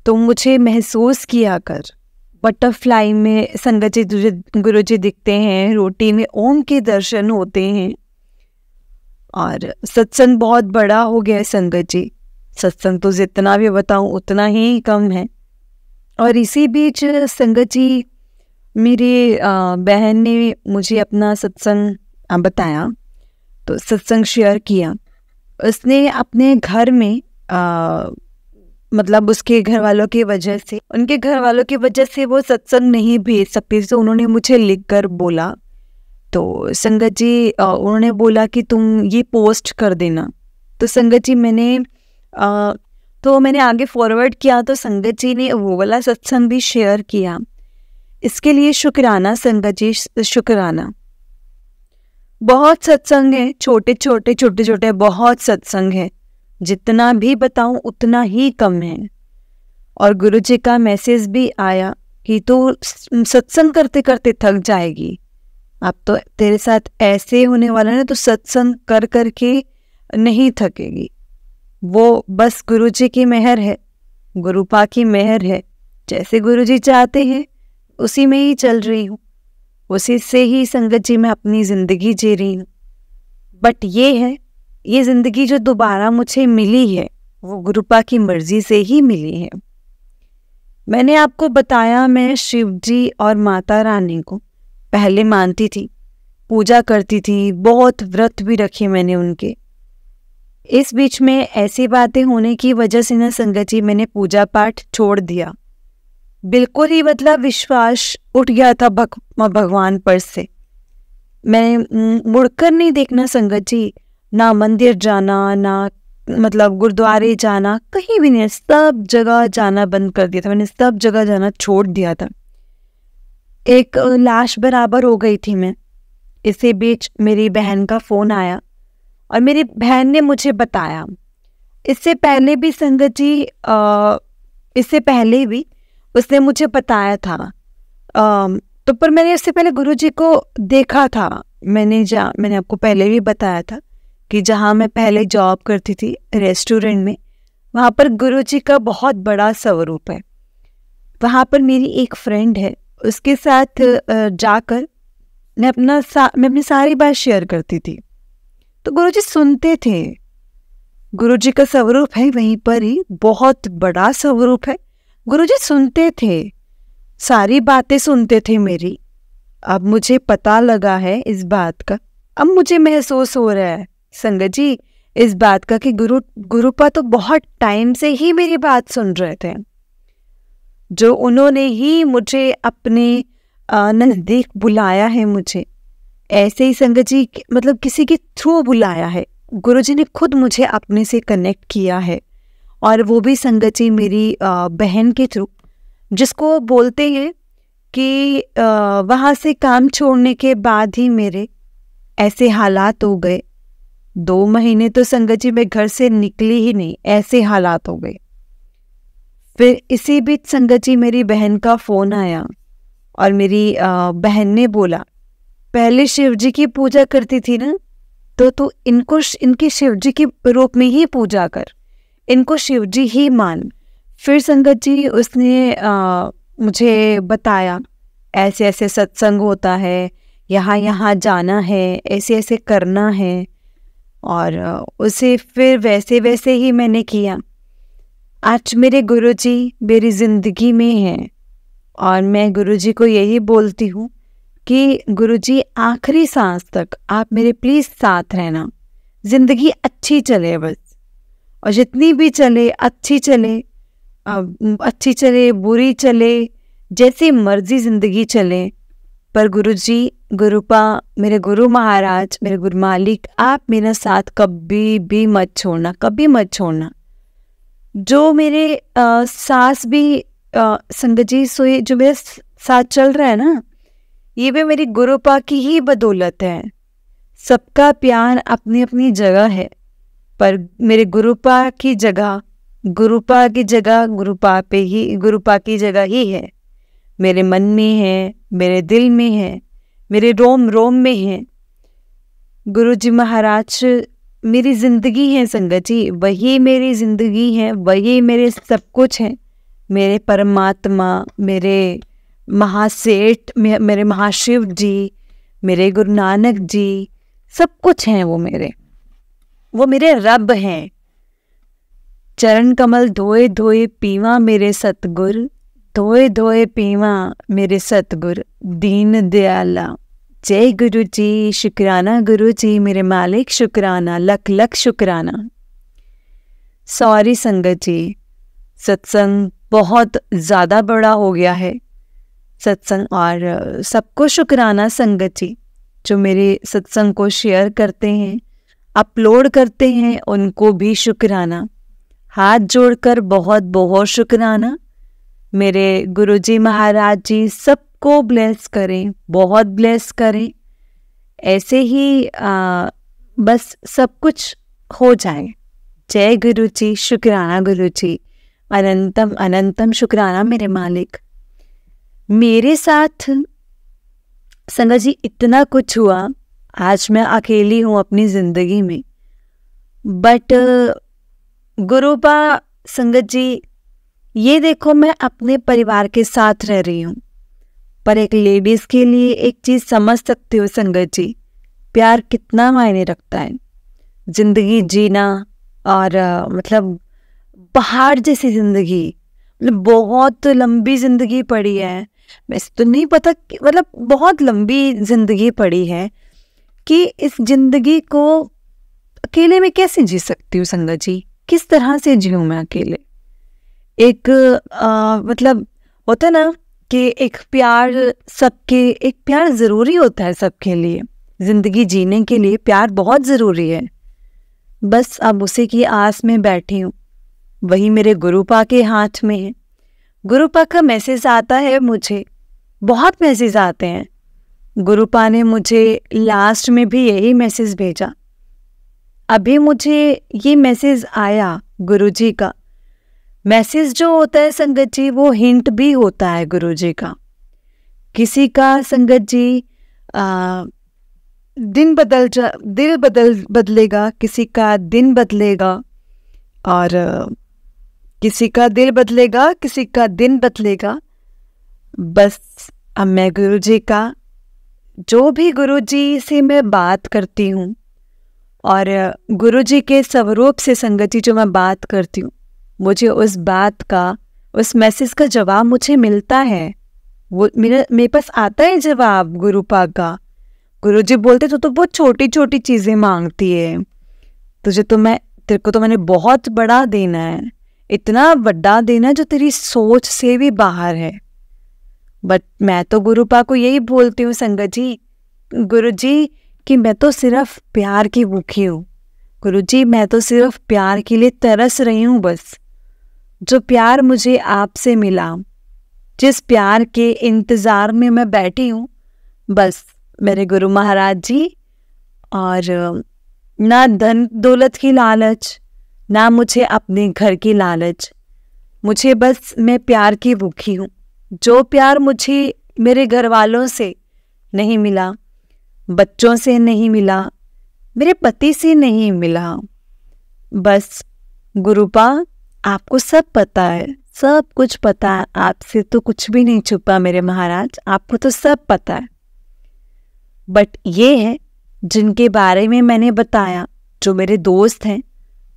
तो मुझे महसूस किया कर। बटरफ्लाई में संगत जी तुझे गुरुजी दिखते हैं, रोटी में ओम के दर्शन होते हैं। और सत्संग बहुत बड़ा हो गया है संगत जी, सत्संग तो जितना भी बताऊं उतना ही कम है। और इसी बीच संगत जी मेरी बहन ने मुझे अपना सत्संग बताया, तो सत्संग शेयर किया। उसने अपने घर में मतलब उसके घर वालों की वजह से, उनके घर वालों की वजह से वो सत्संग नहीं भेज सकती, तो उन्होंने मुझे लिखकर बोला। तो संगत जी उन्होंने बोला कि तुम ये पोस्ट कर देना। तो संगत जी मैंने आगे फॉरवर्ड किया, तो संगत जी ने वो वाला सत्संग भी शेयर किया। इसके लिए शुक्राना संगत जी, शुक्राना। बहुत सत्संग है, छोटे छोटे बहुत सत्संग है, जितना भी बताऊं उतना ही कम है। और गुरुजी का मैसेज भी आया कि तू सत्संग करते करते थक जाएगी, अब तो तेरे साथ ऐसे होने वाला है ना, तो सत्संग कर करके नहीं थकेगी। वो बस गुरुजी की मेहर है, गुरुपा की मेहर है। जैसे गुरुजी चाहते हैं उसी में ही चल रही हूँ, उसी से ही संगत जी मैं अपनी ज़िंदगी जी रही हूँ। बट ये ज़िंदगी जो दोबारा मुझे मिली है वो गुरुपा की मर्जी से ही मिली है। मैंने आपको बताया मैं शिव जी और माता रानी को पहले मानती थी, पूजा करती थी, बहुत व्रत भी रखे मैंने उनके। इस बीच में ऐसी बातें होने की वजह से ना संगत जी मैंने पूजा पाठ छोड़ दिया। बिल्कुल ही मतलब विश्वास उठ गया था भगवान पर से। मैं मुड़कर नहीं देखना संगत जी, ना मंदिर जाना, ना मतलब गुरुद्वारे जाना, कहीं भी नहीं, सब जगह जाना बंद कर दिया था मैंने, सब जगह जाना छोड़ दिया था। एक लाश बराबर हो गई थी मैं। इसी बीच मेरी बहन का फ़ोन आया और मेरी बहन ने मुझे बताया। इससे पहले भी संगत जी इससे पहले भी उसने मुझे बताया था, तो पर मैंने इससे पहले गुरुजी को देखा था। मैंने आपको पहले भी बताया था कि जहाँ मैं पहले जॉब करती थी रेस्टोरेंट में, वहाँ पर गुरुजी का बहुत बड़ा स्वरूप है। वहाँ पर मेरी एक फ्रेंड है, उसके साथ जाकर मैं अपनी सारी बात शेयर करती थी, तो गुरुजी सुनते थे। गुरुजी का स्वरूप है वहीं पर ही, बहुत बड़ा स्वरूप है। गुरुजी सुनते थे, सारी बातें सुनते थे मेरी। अब मुझे पता लगा है इस बात का, अब मुझे महसूस हो रहा है संगत जी इस बात का कि गुरुपा तो बहुत टाइम से ही मेरी बात सुन रहे थे, जो उन्होंने ही मुझे अपने नज़दीक बुलाया है। मुझे ऐसे ही संगत जी मतलब किसी के थ्रू बुलाया है, गुरुजी ने खुद मुझे अपने से कनेक्ट किया है। और वो भी संगत जी मेरी बहन के थ्रू, जिसको बोलते हैं कि वहाँ से काम छोड़ने के बाद ही मेरे ऐसे हालात हो गए। 2 महीने तो संगत जी मैं घर से निकली ही नहीं, ऐसे हालात हो गए। फिर इसी बीच संगत जी मेरी बहन का फ़ोन आया और मेरी बहन ने बोला, पहले शिव जी की पूजा करती थी ना, तो तू इनके शिव जी के रूप में ही पूजा कर, इनको शिव जी ही मान। फिर संगत जी उसने मुझे बताया ऐसे ऐसे सत्संग होता है, यहाँ यहाँ जाना है, ऐसे ऐसे करना है। और उसे फिर वैसे वैसे ही मैंने किया। आज मेरे गुरुजी मेरी ज़िंदगी में हैं और मैं गुरुजी को यही बोलती हूँ कि गुरुजी आखिरी सांस तक आप मेरे प्लीज़ साथ रहना, ज़िंदगी अच्छी चले बस, और जितनी भी चले अच्छी चले, अच्छी चले बुरी चले, जैसी मर्जी ज़िंदगी चले, पर गुरुजी, गुरुपा, मेरे गुरु महाराज, मेरे गुरु मालिक, आप मेरा साथ कभी भी मत छोड़ना, कभी मत छोड़ना। जो मेरे सास भी संगत जी सोए जो मेरे साथ चल रहा है ना, ये भी मेरी गुरुपा की ही बदौलत है। सबका प्यार अपनी अपनी जगह है, पर मेरे गुरुपा की जगह, गुरुपा की जगह गुरुपा पे ही, गुरुपा की जगह ही है। मेरे मन में है, मेरे दिल में है, मेरे रोम रोम में है। गुरुजी महाराज मेरी ज़िंदगी है संगत जी, वही मेरी ज़िंदगी है, वही मेरे सब कुछ है। मेरे परमात्मा, मेरे महासेठ, मेरे महाशिव जी, मेरे गुरु नानक जी, सब कुछ हैं वो मेरे रब हैं। चरण कमल धोए धोए पीवा मेरे सतगुर, धोए धोए पीवा मेरे सतगुर दीन दयाला। जय गुरु जी, शुक्राना गुरु जी, मेरे मालिक शुक्राना, लख लख शुक्राना। सॉरी संगत जी, सत्संग बहुत ज़्यादा बड़ा हो गया है सत्संग, और सबको शुक्राना संगत जी जो मेरे सत्संग को शेयर करते हैं, अपलोड करते हैं, उनको भी शुक्राना। हाथ जोड़कर बहुत बहुत शुक्राना। मेरे गुरुजी महाराज जी सबको ब्लेस करें, बहुत ब्लेस करें। ऐसे ही बस सब कुछ हो जाए। जय गुरु जी, शुक्राना गुरु जी, अनंतम अनंतम शुक्राना मेरे मालिक। मेरे साथ संगत जी इतना कुछ हुआ, आज मैं अकेली हूँ अपनी ज़िंदगी में, बट गुरुपा संगत जी, ये देखो मैं अपने परिवार के साथ रह रही हूँ, पर एक लेडीज़ के लिए एक चीज़ समझ सकते हो संगत जी, प्यार कितना मायने रखता है। ज़िंदगी जीना और मतलब पहाड़ जैसी ज़िंदगी, मतलब बहुत लंबी ज़िंदगी पड़ी है। वैसे तो नहीं पता, मतलब बहुत लंबी ज़िंदगी पड़ी है कि इस ज़िंदगी को अकेले में कैसे जी सकती हूँ संगत जी, किस तरह से जीऊँ मैं अकेले। एक मतलब होता है ना कि एक प्यार सबके, एक प्यार ज़रूरी होता है सबके लिए, ज़िंदगी जीने के लिए प्यार बहुत ज़रूरी है। बस अब उसी की आस में बैठी हूँ, वही मेरे गुरुपा के हाथ में है। गुरुपा का मैसेज आता है मुझे, बहुत मैसेज आते हैं। गुरुपा ने मुझे लास्ट में भी यही मैसेज भेजा। अभी मुझे ये मैसेज आया गुरुजी का। मैसेज जो होता है संगत जी, वो हिंट भी होता है गुरुजी का। किसी का संगत जी दिल बदलेगा, किसी का दिन बदलेगा, और किसी का दिल बदलेगा, किसी का दिन बदलेगा। बस अब मैं गुरुजी का, जो भी गुरुजी से मैं बात करती हूँ और गुरुजी के स्वरूप से संगत जी जो मैं बात करती हूँ, मुझे उस बात का, उस मैसेज का जवाब मुझे मिलता है। वो मेरे पास आता है जवाब गुरुपा का। गुरुजी बोलते तो बहुत छोटी छोटी चीज़ें मांगती है, तेरे को तो मैंने बहुत बड़ा देना है, इतना बड़ा देना जो तेरी सोच से भी बाहर है। बट मैं तो गुरुपा को यही बोलती हूँ संगत जी, गुरुजी कि मैं तो सिर्फ प्यार की भूखी हूँ। गुरुजी मैं तो सिर्फ प्यार के लिए तरस रही हूँ। बस जो प्यार मुझे आपसे मिला, जिस प्यार के इंतज़ार में मैं बैठी हूँ, बस मेरे गुरु महाराज जी, और ना धन दौलत की लालच, ना मुझे अपने घर की लालच, मुझे बस मैं प्यार की भूखी हूँ। जो प्यार मुझे मेरे घर वालों से नहीं मिला, बच्चों से नहीं मिला, मेरे पति से नहीं मिला, बस गुरुपा आपको सब पता है, सब कुछ पता है, आपसे तो कुछ भी नहीं छुपा मेरे महाराज, आपको तो सब पता है। बट ये है जिनके बारे में मैंने बताया, जो मेरे दोस्त हैं,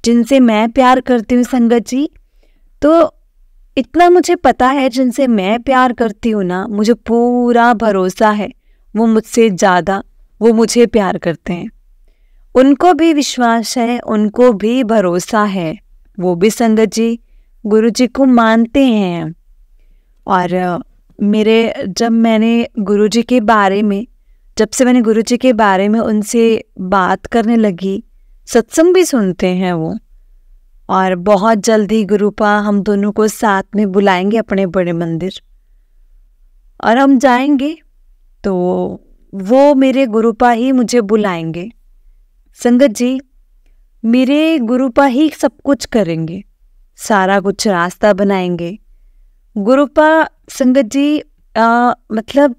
जिनसे मैं प्यार करती हूँ संगत जी, तो इतना मुझे पता है, जिनसे मैं प्यार करती हूँ ना, मुझे पूरा भरोसा है वो मुझसे ज़्यादा वो मुझे प्यार करते हैं। उनको भी विश्वास है, उनको भी भरोसा है, वो भी संगत जी गुरु जी को मानते हैं। और जब मैंने गुरु जी के बारे में जब से मैंने गुरु जी के बारे में उनसे बात करने लगी, सत्संग भी सुनते हैं वो, और बहुत जल्दी गुरुपा हम दोनों को साथ में बुलाएंगे अपने बड़े मंदिर, और हम जाएंगे तो वो मेरे गुरुपा ही मुझे बुलाएंगे। संगत जी, मेरे गुरुपा ही सब कुछ करेंगे, सारा कुछ रास्ता बनाएंगे। गुरुपा संगत जी मतलब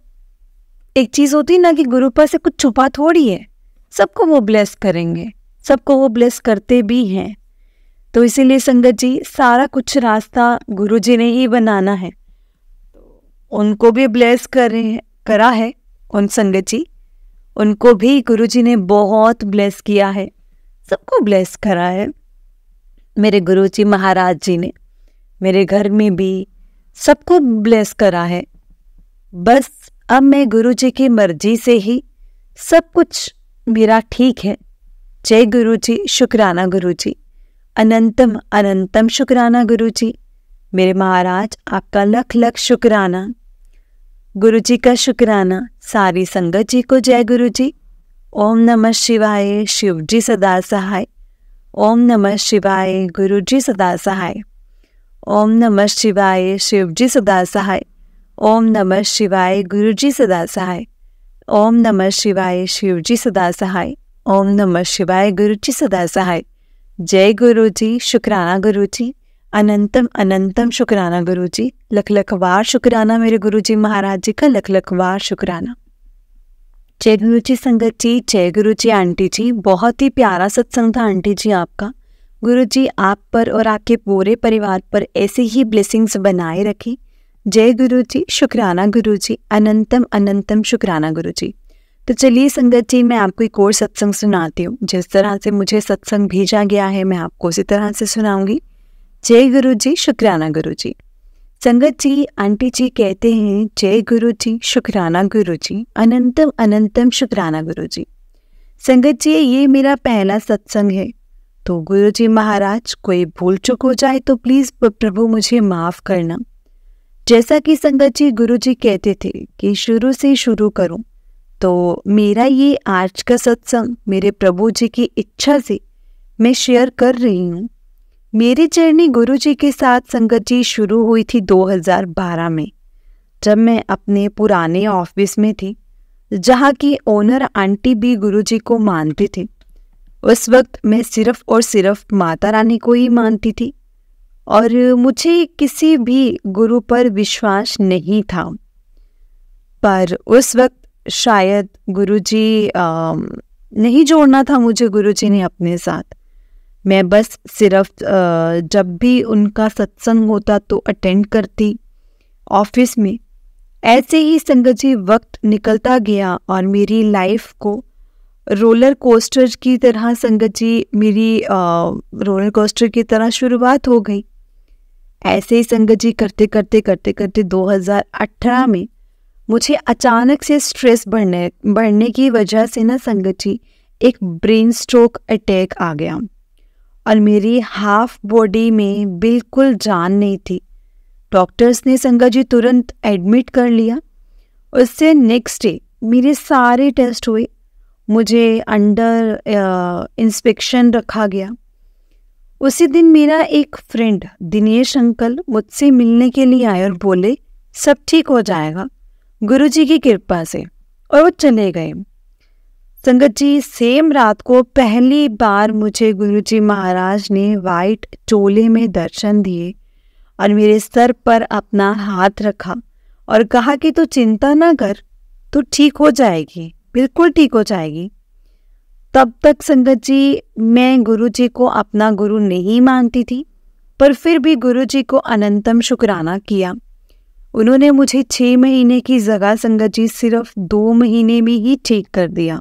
एक चीज़ होती है ना कि गुरुपा से कुछ छुपा थोड़ी है, सबको वो ब्लेस करेंगे, सबको वो ब्लेस करते भी हैं। तो इसीलिए संगत जी सारा कुछ रास्ता गुरु जी ने ही बनाना है, उनको भी ब्लेस करा है। उन संगत जी, उनको भी गुरु जी ने बहुत ब्लेस किया है, सबको ब्लेस करा है। मेरे गुरु जी महाराज जी ने मेरे घर में भी सबको ब्लेस करा है। बस अब मैं गुरु जी की मर्जी से ही सब कुछ मेरा ठीक है। जय गुरु जी, शुक्राना गुरु जी, अनंतम अनंतम शुक्राना गुरु जी। मेरे महाराज, आपका लख लख शुक्राना, गुरु जी का शुक्राना। सारी संगत जी को जय गुरु जी। ओम नमः शिवाय, शिव जी सदा सहाय। ओम नमः शिवाय, गुरु जी सदा सहाय। ओम नमः शिवाय, शिव जी सदा सहाय। ओम नमः शिवाय, गुरु जी सदा सहाय। ओम नमः शिवाय, शिव जी सदा सहाय। ओम नमः शिवाय, गुरु जी सदा सहाय। जय गुरु जी, शुक्राना गुरु जी, अनंतम अनंतम शुक्राना गुरु जी। लख लख बार शुक्राना मेरे गुरु जी महाराज जी का, लख लख बार शुक्राना। जय गुरु जी संगत जी, जय गुरु जी आंटी जी। बहुत ही प्यारा सत्संग था आंटी जी आपका। गुरु जी आप पर और आपके पूरे परिवार पर ऐसे ही ब्लेसिंग्स बनाए रखें। जय गुरु जी, शुक्राना गुरु जी, अनंतम अनंतम शुक्राना गुरु जी। तो चलिए संगत जी, मैं आपको एक और सत्संग सुनाती हूँ। जिस तरह से मुझे सत्संग भेजा गया है मैं आपको उसी तरह से सुनाऊंगी। जय गुरु जी, शुक्राना गुरु जी। संगत जी, आंटी जी कहते हैं जय गुरु जी, शुक्राना गुरु जी, अनंतम अनंतम शुक्राना गुरु जी। संगत जी, ये मेरा पहला सत्संग है, तो गुरु जी महाराज कोई भूल चूक हो जाए तो प्लीज प्रभु मुझे माफ करना। जैसा कि संगत जी गुरु जी कहते थे कि शुरू से शुरू करूं, तो मेरा ये आज का सत्संग मेरे प्रभु जी की इच्छा से मैं शेयर कर रही हूँ। मेरी जर्नी गुरु जी के साथ संगत जी शुरू हुई थी 2012 में, जब मैं अपने पुराने ऑफिस में थी, जहाँ की ओनर आंटी भी गुरु जी को मानती थी। उस वक्त मैं सिर्फ और सिर्फ माता रानी को ही मानती थी और मुझे किसी भी गुरु पर विश्वास नहीं था। पर उस वक्त शायद गुरु जी नहीं जोड़ना था मुझे गुरु जी ने अपने साथ। मैं बस सिर्फ जब भी उनका सत्संग होता तो अटेंड करती ऑफिस में। ऐसे ही संगत जी वक्त निकलता गया और मेरी लाइफ को रोलर कोस्टर की तरह संगत जी मेरी रोलर कोस्टर की तरह शुरुआत हो गई। ऐसे ही संगत जी करते करते 2018 में मुझे अचानक से स्ट्रेस बढ़ने की वजह से ना संगत जी एक ब्रेन स्ट्रोक अटैक आ गया और मेरी हाफ बॉडी में बिल्कुल जान नहीं थी। डॉक्टर्स ने संगत जी तुरंत एडमिट कर लिया। उससे नेक्स्ट डे मेरे सारे टेस्ट हुए, मुझे अंडर इंस्पेक्शन रखा गया। उसी दिन मेरा एक फ्रेंड दिनेश अंकल मुझसे मिलने के लिए आए और बोले सब ठीक हो जाएगा गुरुजी की कृपा से, और वो चले गए। संगत जी, सेम रात को पहली बार मुझे गुरुजी महाराज ने वाइट चोले में दर्शन दिए और मेरे सर पर अपना हाथ रखा और कहा कि तू चिंता ना कर, तू ठीक हो जाएगी, बिल्कुल ठीक हो जाएगी। तब तक संगत जी मैं गुरुजी को अपना गुरु नहीं मानती थी, पर फिर भी गुरुजी को अनंतम शुक्राना किया। उन्होंने मुझे 6 महीने की जगह संगत जी सिर्फ 2 महीने में ही ठीक कर दिया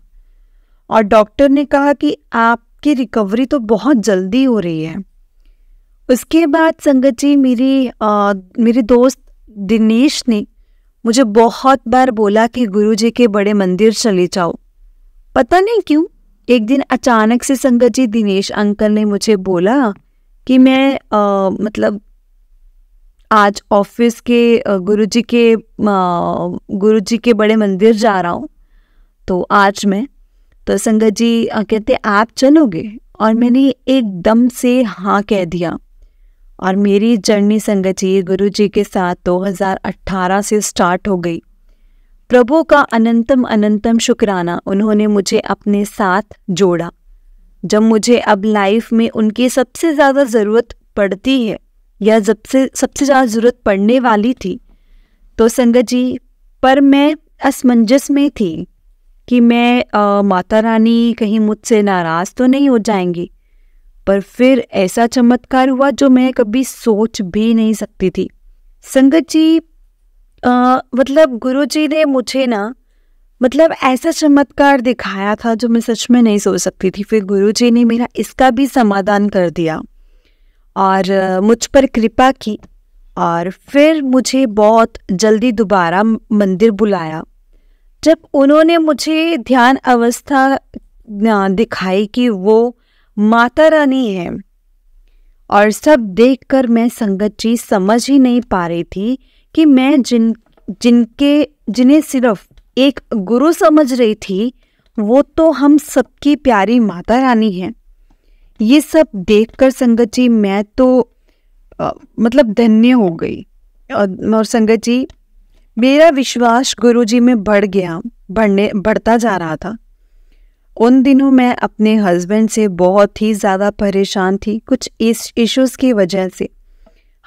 और डॉक्टर ने कहा कि आप आपकी रिकवरी तो बहुत जल्दी हो रही है। उसके बाद संगत जी मेरे दोस्त दिनेश ने मुझे बहुत बार बोला कि गुरुजी के बड़े मंदिर चले जाओ। पता नहीं क्यों एक दिन अचानक से संगत जी दिनेश अंकल ने मुझे बोला कि मैं मतलब आज ऑफिस के गुरुजी के बड़े मंदिर जा रहा हूँ, तो आज मैं तो संगत जी कहते आप चलोगे, और मैंने एकदम से हाँ कह दिया। और मेरी जर्नी संगत जी गुरुजी के साथ 2018 से स्टार्ट हो गई। प्रभु का अनंतम अनंतम शुक्राना, उन्होंने मुझे अपने साथ जोड़ा। जब मुझे अब लाइफ में उनकी सबसे ज़्यादा ज़रूरत पड़ती है या सबसे ज़्यादा ज़रूरत पड़ने वाली थी, तो संगत जी पर मैं असमंजस में थी कि मैं माता रानी कहीं मुझसे नाराज़ तो नहीं हो जाएंगी। पर फिर ऐसा चमत्कार हुआ जो मैं कभी सोच भी नहीं सकती थी। संगत जी मतलब गुरुजी ने मुझे मतलब ऐसा चमत्कार दिखाया था जो मैं सच में नहीं सोच सकती थी। फिर गुरुजी ने मेरा इसका भी समाधान कर दिया और मुझ पर कृपा की, और फिर मुझे बहुत जल्दी दोबारा मंदिर बुलाया। जब उन्होंने मुझे ध्यान अवस्था दिखाई कि वो माता रानी है, और सब देखकर मैं संगत जी समझ ही नहीं पा रही थी कि मैं जिन्हें सिर्फ एक गुरु समझ रही थी, वो तो हम सबकी प्यारी माता रानी है। ये सब देखकर संगत जी मैं तो मतलब धन्य हो गई। और संगत जी मेरा विश्वास गुरुजी में बढ़ता जा रहा था। उन दिनों मैं अपने हस्बैंड से बहुत ही ज़्यादा परेशान थी। कुछ इश्यूज़ की वजह से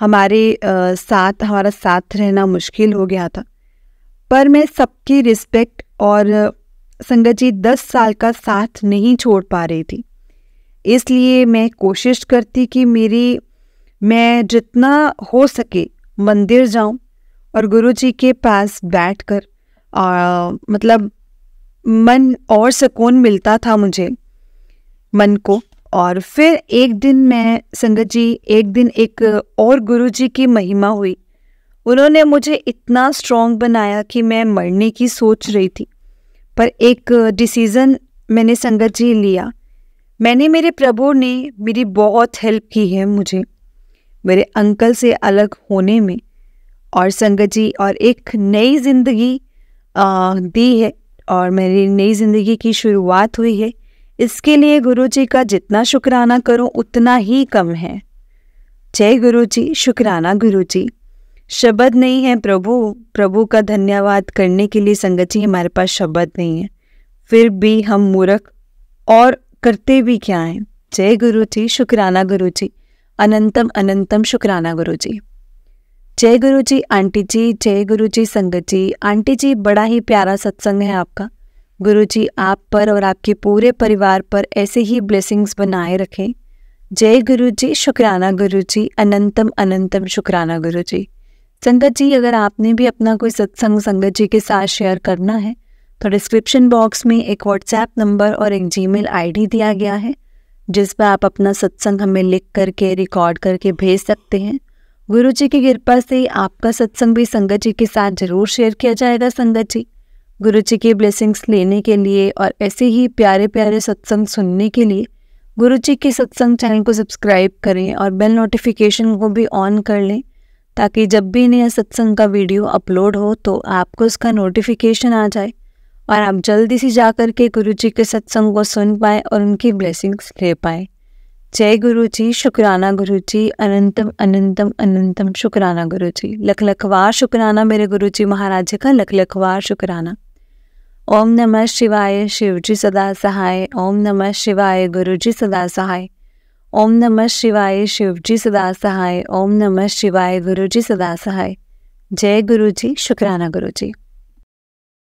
हमारा साथ रहना मुश्किल हो गया था। पर मैं सबकी रिस्पेक्ट और संगत जी 10 साल का साथ नहीं छोड़ पा रही थी। इसलिए मैं कोशिश करती कि मैं जितना हो सके मंदिर जाऊं और गुरुजी के पास बैठकर मतलब मन और सुकून मिलता था मुझे मन को। और फिर एक दिन एक और गुरुजी की महिमा हुई। उन्होंने मुझे इतना स्ट्रॉन्ग बनाया कि मैं मरने की सोच रही थी, पर एक डिसीज़न मैंने संगत जी लिया। मेरे प्रभु ने मेरी बहुत हेल्प की है मुझे मेरे अंकल से अलग होने में, और संगत जी और एक नई ज़िंदगी दी है, और मेरी नई ज़िंदगी की शुरुआत हुई है। इसके लिए गुरुजी का जितना शुक्राना करूं उतना ही कम है। जय गुरुजी, शुक्राना गुरुजी। शब्द नहीं है प्रभु का धन्यवाद करने के लिए संगत जी हमारे पास शब्द नहीं है, फिर भी हम मूर्ख और करते भी क्या हैं। जय गुरुजी, शुक्राना गुरुजी, अनंतम अनंतम शुक्राना गुरुजी। जय गुरुजी आंटी जी, जय गुरुजी संगत जी। आंटी जी बड़ा ही प्यारा सत्संग है आपका। गुरुजी आप पर और आपके पूरे परिवार पर ऐसे ही ब्लेसिंग्स बनाए रखें। जय गुरुजी, शुक्राना गुरुजी, अनंतम अनंतम शुक्राना गुरुजी। संगत जी अगर आपने भी अपना कोई सत्संग संगत जी के साथ शेयर करना है तो डिस्क्रिप्शन बॉक्स में एक व्हाट्सएप नंबर और एक जीमेल आईडी दिया गया है, जिस पर आप अपना सत्संग हमें लिख करके रिकॉर्ड करके भेज सकते हैं। गुरुजी की कृपा से आपका सत्संग भी संगत जी के साथ जरूर शेयर किया जाएगा। संगत जी गुरुजी की ब्लेसिंग्स लेने के लिए और ऐसे ही प्यारे प्यारे सत्संग सुनने के लिए गुरुजी के सत्संग चैनल को सब्सक्राइब करें और बेल नोटिफिकेशन को भी ऑन कर लें, ताकि जब भी नया सत्संग का वीडियो अपलोड हो तो आपको उसका नोटिफिकेशन आ जाए और आप जल्दी से जाकर के गुरुजी के सत्संग को सुन पाए और उनकी ब्लेसिंग्स ले पाए। जय गुरुजी, शुक्राना गुरुजी, अनंतम अनंतम अनंतम शुक्राना गुरुजी। लख लखवार शुक्राना मेरे गुरुजी महाराज जी का, लख लखवार शुक्राना। ओम नमः शिवाय, शिवजी सदा सहाय। ओम नमः शिवाय, गुरुजी सदा सहाय। ओम नमः शिवाय, शिवजी सदा सहाय। ओम नमः शिवाय, गुरुजी सदा सहाय। जय गुरुजी, शुक्राना गुरुजी।